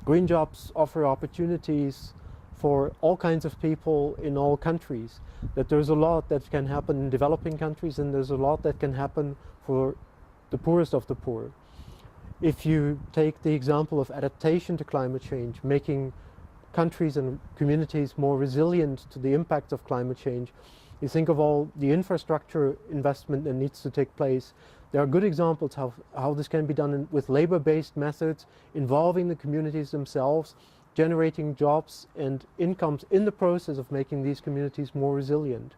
Green jobs offer opportunities for all kinds of people in all countries, that there's a lot that can happen in developing countries and there's a lot that can happen for the poorest of the poor. If you take the example of adaptation to climate change, making countries and communities more resilient to the impacts of climate change, you think of all the infrastructure investment that needs to take place. There are good examples how this can be done with labor-based methods involving the communities themselves, generating jobs and incomes in the process of making these communities more resilient.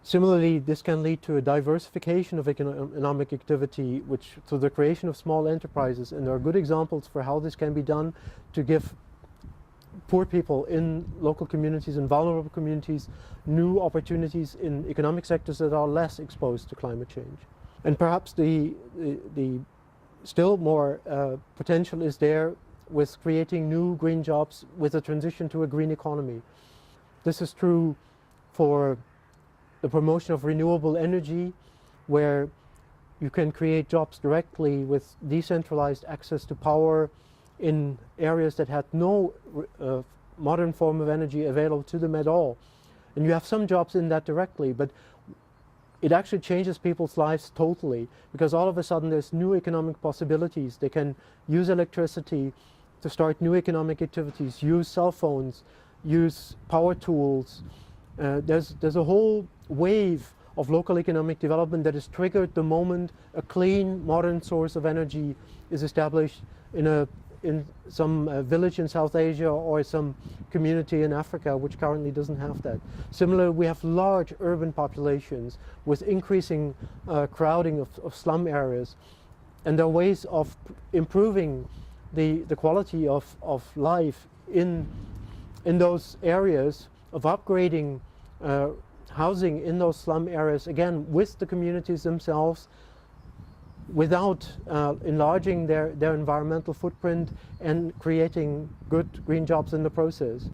Similarly, this can lead to a diversification of economic activity, which through the creation of small enterprises, and there are good examples for how this can be done to give poor people in local communities and vulnerable communities new opportunities in economic sectors that are less exposed to climate change. And perhaps the still more potential is there with creating new green jobs with a transition to a green economy. This is true for the promotion of renewable energy, where you can create jobs directly with decentralized access to power in areas that had no modern form of energy available to them at all. And you have some jobs in that directly, but it actually changes people's lives totally, because all of a sudden there's new economic possibilities. They can use electricity to start new economic activities, use cell phones, use power tools. There's a whole wave of local economic development that is triggered the moment a clean, modern source of energy is established in some village in South Asia or some community in Africa which currently doesn't have that. Similarly, we have large urban populations with increasing crowding of slum areas, and there are ways of improving the quality of life in those areas, of upgrading housing in those slum areas, again with the communities themselves, without enlarging their environmental footprint and creating good green jobs in the process.